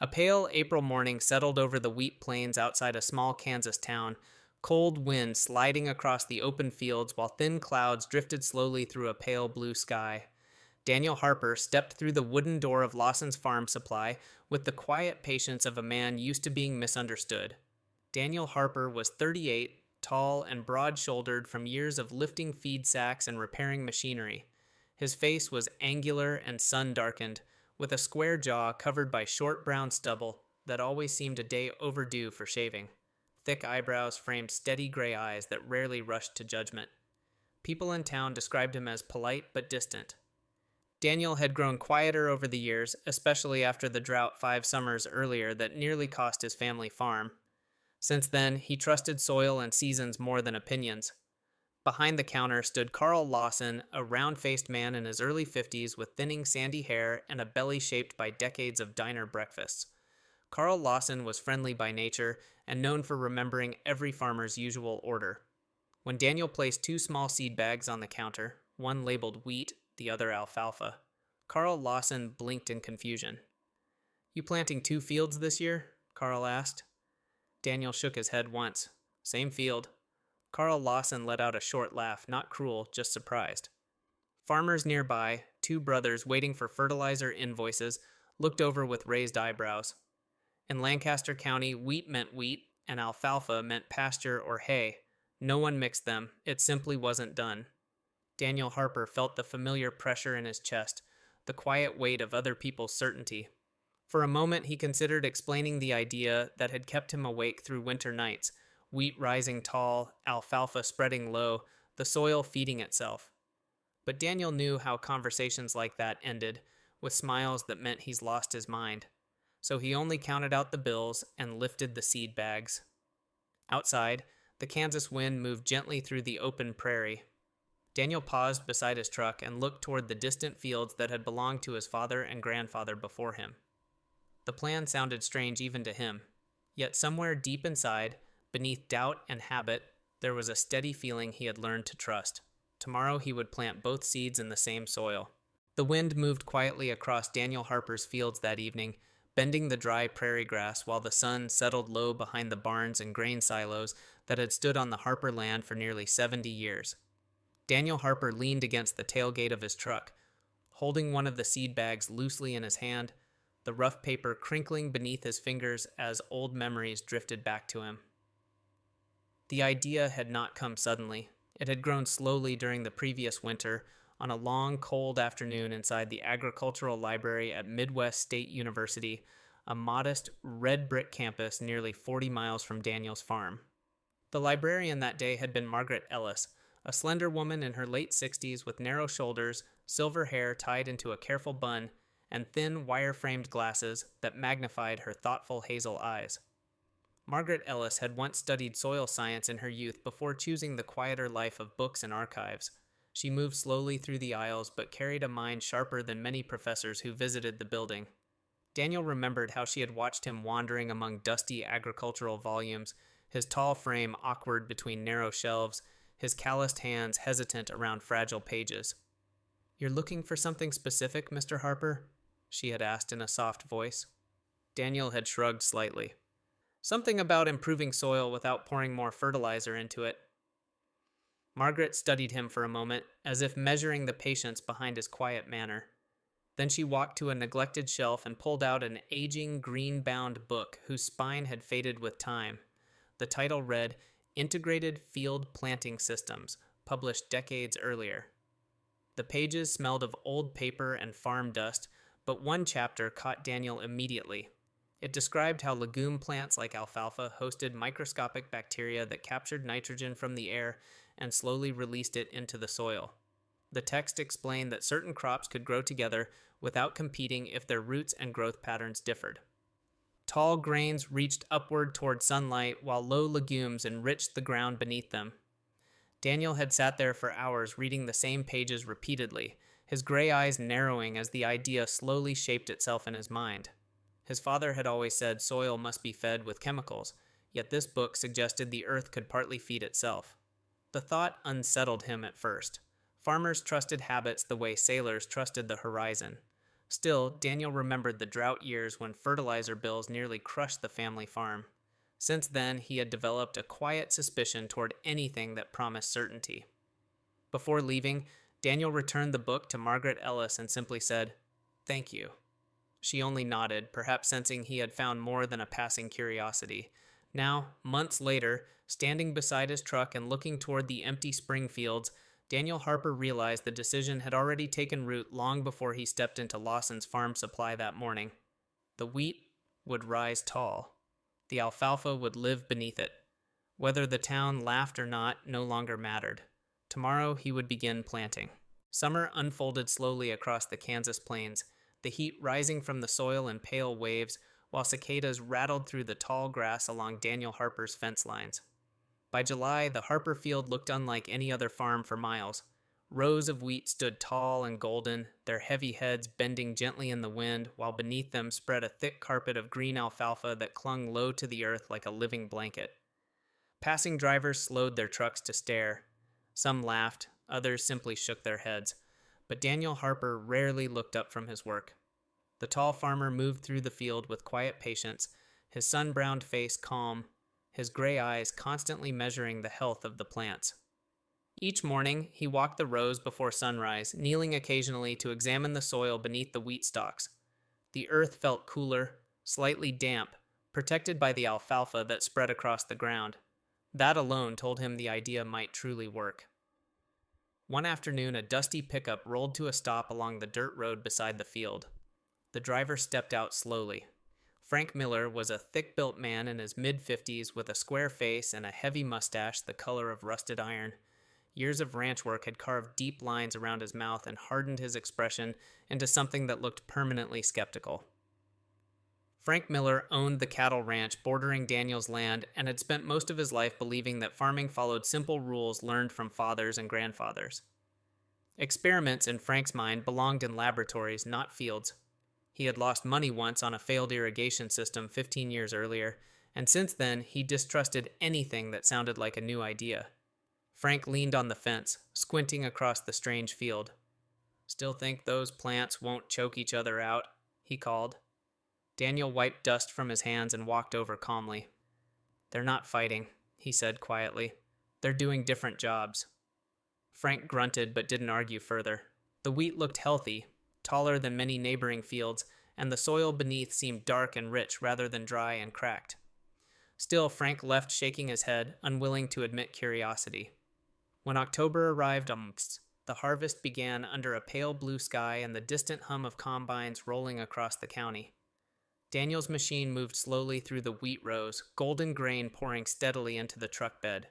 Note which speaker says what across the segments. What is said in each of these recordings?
Speaker 1: A pale April morning settled over the wheat plains outside a small Kansas town, cold wind sliding across the open fields while thin clouds drifted slowly through a pale blue sky. Daniel Harper stepped through the wooden door of Lawson's farm supply with the quiet patience of a man used to being misunderstood. Daniel Harper was 38, tall and broad shouldered from years of lifting feed sacks and repairing machinery. His face was angular and sun darkened, with a square jaw covered by short brown stubble that always seemed a day overdue for shaving. Thick eyebrows framed steady gray eyes that rarely rushed to judgment. People in town described him as polite but distant. Daniel had grown quieter over the years, especially after the drought 5 summers earlier that nearly cost his family farm. Since then, he trusted soil and seasons more than opinions. Behind the counter stood Carl Lawson, a round-faced man in his early 50s with thinning sandy hair and a belly shaped by decades of diner breakfasts. Carl Lawson was friendly by nature and known for remembering every farmer's usual order. When Daniel placed 2 small seed bags on the counter, one labeled wheat, the other alfalfa, Carl Lawson blinked in confusion. "You planting 2 fields this year?" Carl asked. Daniel shook his head once. "Same field." Carl Lawson let out a short laugh, not cruel, just surprised. Farmers nearby, 2 brothers waiting for fertilizer invoices, looked over with raised eyebrows. In Lancaster County, wheat meant wheat, and alfalfa meant pasture or hay. No one mixed them. It simply wasn't done. Daniel Harper felt the familiar pressure in his chest, the quiet weight of other people's certainty. For a moment, he considered explaining the idea that had kept him awake through winter nights: wheat rising tall, alfalfa spreading low, the soil feeding itself. But Daniel knew how conversations like that ended, with smiles that meant he's lost his mind. So he only counted out the bills and lifted the seed bags. Outside, the Kansas wind moved gently through the open prairie. Daniel paused beside his truck and looked toward the distant fields that had belonged to his father and grandfather before him. The plan sounded strange even to him, yet somewhere deep inside, beneath doubt and habit, there was a steady feeling he had learned to trust. Tomorrow he would plant both seeds in the same soil. The wind moved quietly across Daniel Harper's fields that evening, bending the dry prairie grass while the sun settled low behind the barns and grain silos that had stood on the Harper land for nearly 70 years. Daniel Harper leaned against the tailgate of his truck, holding one of the seed bags loosely in his hand, the rough paper crinkling beneath his fingers as old memories drifted back to him. The idea had not come suddenly. It had grown slowly during the previous winter, on a long, cold afternoon inside the agricultural library at Midwest State University, a modest, red brick campus nearly 40 miles from Daniel's farm. The librarian that day had been Margaret Ellis, a slender woman in her late 60s with narrow shoulders, silver hair tied into a careful bun, and thin, wire-framed glasses that magnified her thoughtful hazel eyes. Margaret Ellis had once studied soil science in her youth before choosing the quieter life of books and archives. She moved slowly through the aisles but carried a mind sharper than many professors who visited the building. Daniel remembered how she had watched him wandering among dusty agricultural volumes, his tall frame awkward between narrow shelves, his calloused hands hesitant around fragile pages. "You're looking for something specific, Mr. Harper?" she had asked in a soft voice. Daniel had shrugged slightly. "Something about improving soil without pouring more fertilizer into it." Margaret studied him for a moment, as if measuring the patience behind his quiet manner. Then she walked to a neglected shelf and pulled out an aging, green-bound book whose spine had faded with time. The title read, "Integrated Field Planting Systems," published decades earlier. The pages smelled of old paper and farm dust, but one chapter caught Daniel immediately. It described how legume plants like alfalfa hosted microscopic bacteria that captured nitrogen from the air and slowly released it into the soil. The text explained that certain crops could grow together without competing if their roots and growth patterns differed. Tall grains reached upward toward sunlight while low legumes enriched the ground beneath them. Daniel had sat there for hours reading the same pages repeatedly, his gray eyes narrowing as the idea slowly shaped itself in his mind. His father had always said soil must be fed with chemicals, yet this book suggested the earth could partly feed itself. The thought unsettled him at first. Farmers trusted habits the way sailors trusted the horizon. Still, Daniel remembered the drought years when fertilizer bills nearly crushed the family farm. Since then, he had developed a quiet suspicion toward anything that promised certainty. Before leaving, Daniel returned the book to Margaret Ellis and simply said, "Thank you." She only nodded, perhaps sensing he had found more than a passing curiosity. Now, months later, standing beside his truck and looking toward the empty spring fields, Daniel Harper realized the decision had already taken root long before he stepped into Lawson's farm supply that morning. The wheat would rise tall. The alfalfa would live beneath it. Whether the town laughed or not no longer mattered. Tomorrow he would begin planting. Summer unfolded slowly across the Kansas plains, the heat rising from the soil in pale waves, while cicadas rattled through the tall grass along Daniel Harper's fence lines. By July, the Harper field looked unlike any other farm for miles. Rows of wheat stood tall and golden, their heavy heads bending gently in the wind, while beneath them spread a thick carpet of green alfalfa that clung low to the earth like a living blanket. Passing drivers slowed their trucks to stare. Some laughed, others simply shook their heads. But Daniel Harper rarely looked up from his work. The tall farmer moved through the field with quiet patience, his sun-browned face calm, his gray eyes constantly measuring the health of the plants. Each morning, he walked the rows before sunrise, kneeling occasionally to examine the soil beneath the wheat stalks. The earth felt cooler, slightly damp, protected by the alfalfa that spread across the ground. That alone told him the idea might truly work. One afternoon, a dusty pickup rolled to a stop along the dirt road beside the field. The driver stepped out slowly. Frank Miller was a thick-built man in his mid-50s with a square face and a heavy mustache the color of rusted iron. Years of ranch work had carved deep lines around his mouth and hardened his expression into something that looked permanently skeptical. Frank Miller owned the cattle ranch bordering Daniel's land and had spent most of his life believing that farming followed simple rules learned from fathers and grandfathers. Experiments, in Frank's mind, belonged in laboratories, not fields. He had lost money once on a failed irrigation system 15 years earlier, and since then he distrusted anything that sounded like a new idea. Frank leaned on the fence, squinting across the strange field. "Still think those plants won't choke each other out?" he called. Daniel wiped dust from his hands and walked over calmly. "They're not fighting," he said quietly. "They're doing different jobs." Frank grunted but didn't argue further. The wheat looked healthy, taller than many neighboring fields, and the soil beneath seemed dark and rich rather than dry and cracked. Still, Frank left shaking his head, unwilling to admit curiosity. When October arrived, the harvest began under a pale blue sky and the distant hum of combines rolling across the county. Daniel's machine moved slowly through the wheat rows, golden grain pouring steadily into the truck bed.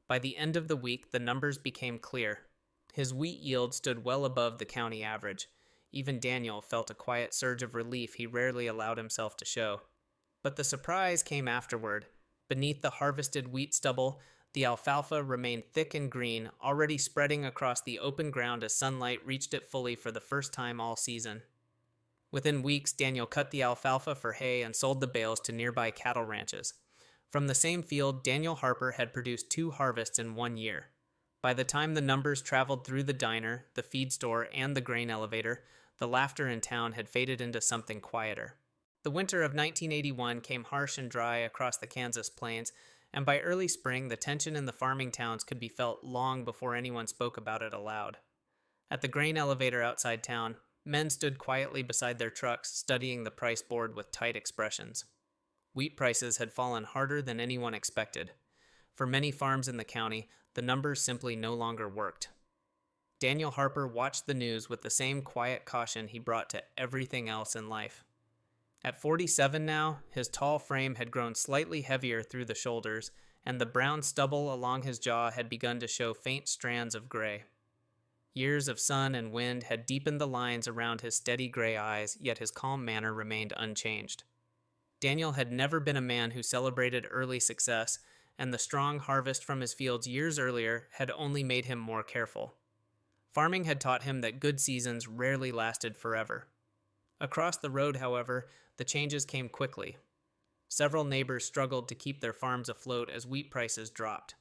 Speaker 1: By the end of the week, the numbers became clear. His wheat yield stood well above the county average. Even Daniel felt a quiet surge of relief he rarely allowed himself to show. But the surprise came afterward. Beneath the harvested wheat stubble, the alfalfa remained thick and green, already spreading across the open ground as sunlight reached it fully for the first time all season. Within weeks, Daniel cut the alfalfa for hay and sold the bales to nearby cattle ranches. From the same field, Daniel Harper had produced 2 harvests in 1 year. By the time the numbers traveled through the diner, the feed store, and the grain elevator, the laughter in town had faded into something quieter. The winter of 1981 came harsh and dry across the Kansas plains, and by early spring, the tension in the farming towns could be felt long before anyone spoke about it aloud. At the grain elevator outside town, men stood quietly beside their trucks, studying the price board with tight expressions. Wheat prices had fallen harder than anyone expected. For many farms in the county, the numbers simply no longer worked. Daniel Harper watched the news with the same quiet caution he brought to everything else in life. At 47 now, his tall frame had grown slightly heavier through the shoulders, and the brown stubble along his jaw had begun to show faint strands of gray. Years of sun and wind had deepened the lines around his steady gray eyes, yet his calm manner remained unchanged. Daniel had never been a man who celebrated early success, and the strong harvest from his fields years earlier had only made him more careful. Farming had taught him that good seasons rarely lasted forever. Across the road, however, the changes came quickly. Several neighbors struggled to keep their farms afloat as wheat prices dropped.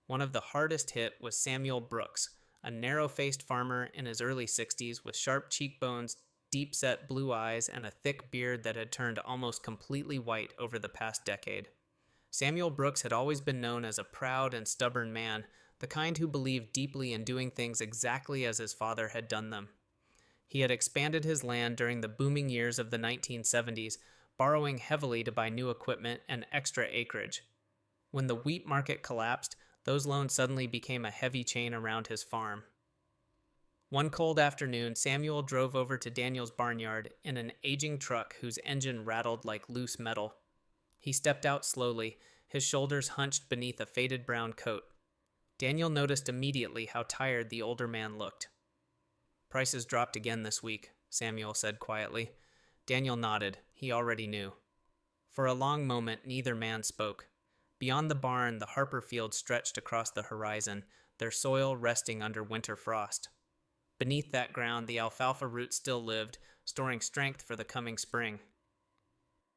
Speaker 1: One of the hardest hit was Samuel Brooks, a narrow-faced farmer in his early 60s with sharp cheekbones deep-set blue eyes, and a thick beard that had turned almost completely white over the past decade. Samuel Brooks had always been known as a proud and stubborn man, the kind who believed deeply in doing things exactly as his father had done them. He had expanded his land during the booming years of the 1970s, borrowing heavily to buy new equipment and extra acreage. When the wheat market collapsed, those loans suddenly became a heavy chain around his farm. One cold afternoon, Samuel drove over to Daniel's barnyard in an aging truck whose engine rattled like loose metal. He stepped out slowly, his shoulders hunched beneath a faded brown coat. Daniel noticed immediately how tired the older man looked. "Prices dropped again this week," Samuel said quietly. Daniel nodded. He already knew. For a long moment, neither man spoke. Beyond the barn, the Harper fields stretched across the horizon, their soil resting under winter frost. Beneath that ground, the alfalfa roots still lived, storing strength for the coming spring.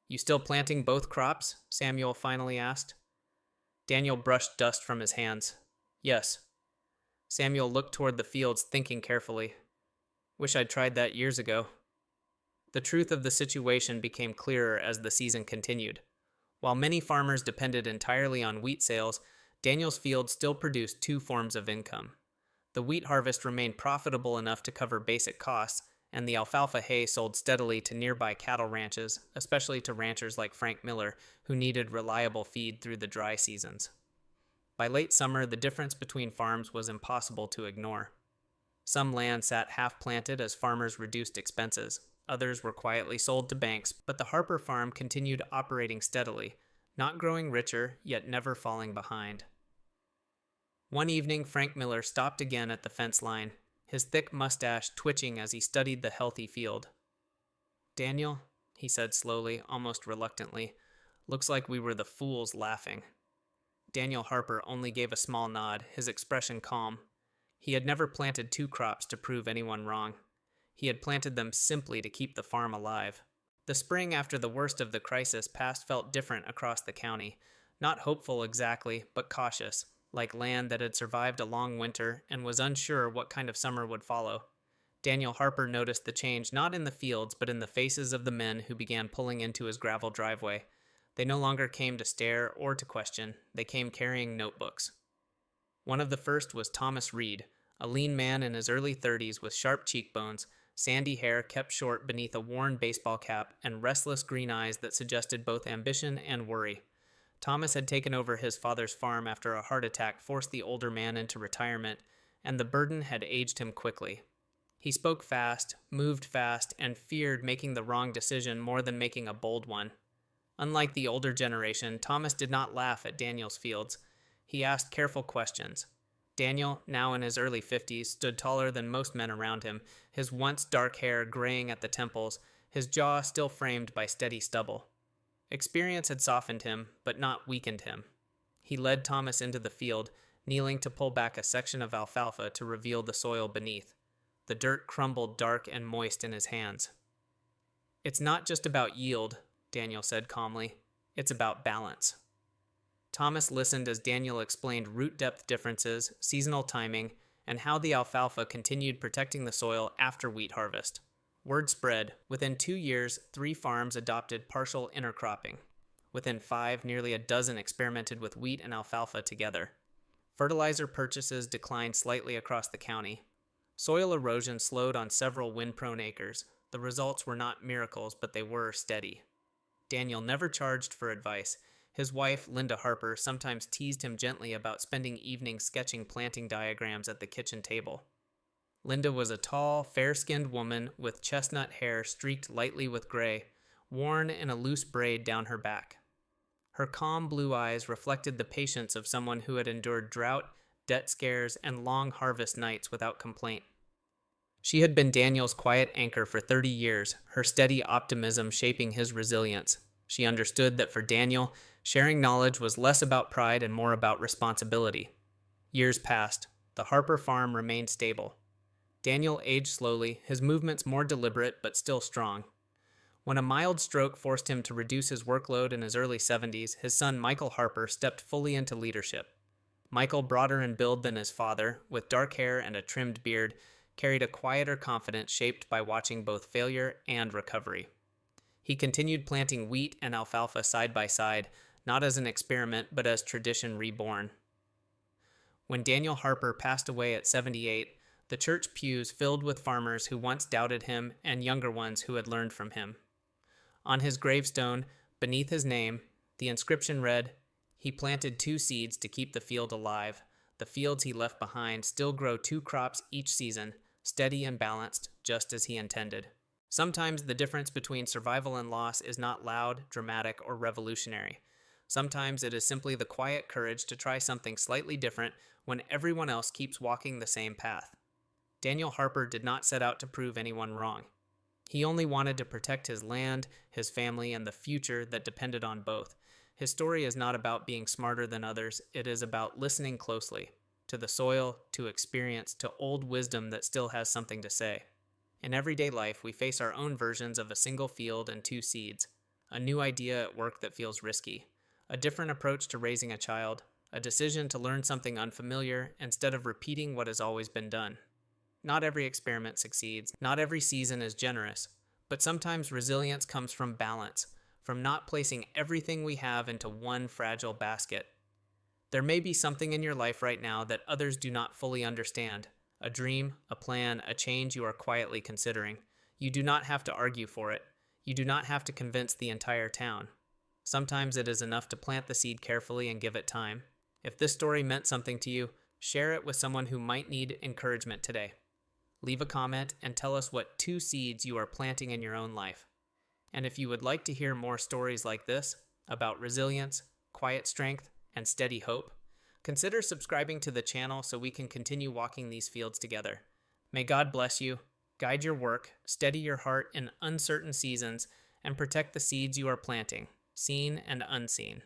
Speaker 1: "You still planting both crops?" Samuel finally asked. Daniel brushed dust from his hands. "Yes." Samuel looked toward the fields, thinking carefully. "Wish I'd tried that years ago." The truth of the situation became clearer as the season continued. While many farmers depended entirely on wheat sales, Daniel's field still produced two forms of income. The wheat harvest remained profitable enough to cover basic costs, and the alfalfa hay sold steadily to nearby cattle ranches, especially to ranchers like Frank Miller, who needed reliable feed through the dry seasons. By late summer, the difference between farms was impossible to ignore. Some land sat half-planted as farmers reduced expenses. Others were quietly sold to banks, but the Harper farm continued operating steadily, not growing richer, yet never falling behind. One evening, Frank Miller stopped again at the fence line, his thick mustache twitching as he studied the healthy field. "Daniel," he said slowly, almost reluctantly, "looks like we were the fools laughing." Daniel Harper only gave a small nod, his expression calm. He had never planted two crops to prove anyone wrong. He had planted them simply to keep the farm alive. The spring after the worst of the crisis past felt different across the county, not hopeful exactly, but cautious, like land that had survived a long winter and was unsure what kind of summer would follow. Daniel Harper noticed the change not in the fields, but in the faces of the men who began pulling into his gravel driveway. They no longer came to stare or to question. They came carrying notebooks. One of the first was Thomas Reed, a lean man in his early 30s with sharp cheekbones, sandy hair kept short beneath a worn baseball cap, and restless green eyes that suggested both ambition and worry. Thomas had taken over his father's farm after a heart attack forced the older man into retirement, and the burden had aged him quickly. He spoke fast, moved fast, and feared making the wrong decision more than making a bold one. Unlike the older generation, Thomas did not laugh at Daniel's fields. He asked careful questions. Daniel, now in his early 50s, stood taller than most men around him, his once dark hair graying at the temples, his jaw still framed by steady stubble. Experience had softened him, but not weakened him. He led Thomas into the field, kneeling to pull back a section of alfalfa to reveal the soil beneath. The dirt crumbled dark and moist in his hands. "It's not just about yield," Daniel said calmly. "It's about balance." Thomas listened as Daniel explained root depth differences, seasonal timing, and how the alfalfa continued protecting the soil after wheat harvest. Word spread. Within 2 years, 3 farms adopted partial intercropping. Within 5, nearly a dozen experimented with wheat and alfalfa together. Fertilizer purchases declined slightly across the county. Soil erosion slowed on several wind-prone acres. The results were not miracles, but they were steady. Daniel never charged for advice. His wife, Linda Harper, sometimes teased him gently about spending evenings sketching planting diagrams at the kitchen table. Linda was a tall, fair-skinned woman with chestnut hair streaked lightly with gray, worn in a loose braid down her back. Her calm blue eyes reflected the patience of someone who had endured drought, debt scares, and long harvest nights without complaint. She had been Daniel's quiet anchor for 30 years, her steady optimism shaping his resilience. She understood that for Daniel, sharing knowledge was less about pride and more about responsibility. Years passed. The Harper farm remained stable. Daniel aged slowly, his movements more deliberate but still strong. When a mild stroke forced him to reduce his workload in his early 70s, his son Michael Harper stepped fully into leadership. Michael, broader in build than his father, with dark hair and a trimmed beard, carried a quieter confidence shaped by watching both failure and recovery. He continued planting wheat and alfalfa side by side, not as an experiment, but as tradition reborn. When Daniel Harper passed away at 78, the church pews filled with farmers who once doubted him and younger ones who had learned from him. On his gravestone, beneath his name, the inscription read, "He planted 2 seeds to keep the field alive. The fields he left behind still grow 2 crops each season, steady and balanced, just as he intended." Sometimes the difference between survival and loss is not loud, dramatic, or revolutionary. Sometimes it is simply the quiet courage to try something slightly different when everyone else keeps walking the same path. Daniel Harper did not set out to prove anyone wrong. He only wanted to protect his land, his family, and the future that depended on both. His story is not about being smarter than others. It is about listening closely to the soil, to experience, to old wisdom that still has something to say. In everyday life, we face our own versions of a single field and 2 seeds, a new idea at work that feels risky, a different approach to raising a child, a decision to learn something unfamiliar instead of repeating what has always been done. Not every experiment succeeds, not every season is generous, but sometimes resilience comes from balance, from not placing everything we have into one fragile basket. There may be something in your life right now that others do not fully understand, a dream, a plan, a change you are quietly considering. You do not have to argue for it. You do not have to convince the entire town. Sometimes it is enough to plant the seed carefully and give it time. If this story meant something to you, share it with someone who might need encouragement today. Leave a comment and tell us what 2 seeds you are planting in your own life. And if you would like to hear more stories like this about resilience, quiet strength, and steady hope, consider subscribing to the channel so we can continue walking these fields together. May God bless you, guide your work, steady your heart in uncertain seasons, and protect the seeds you are planting, seen and unseen.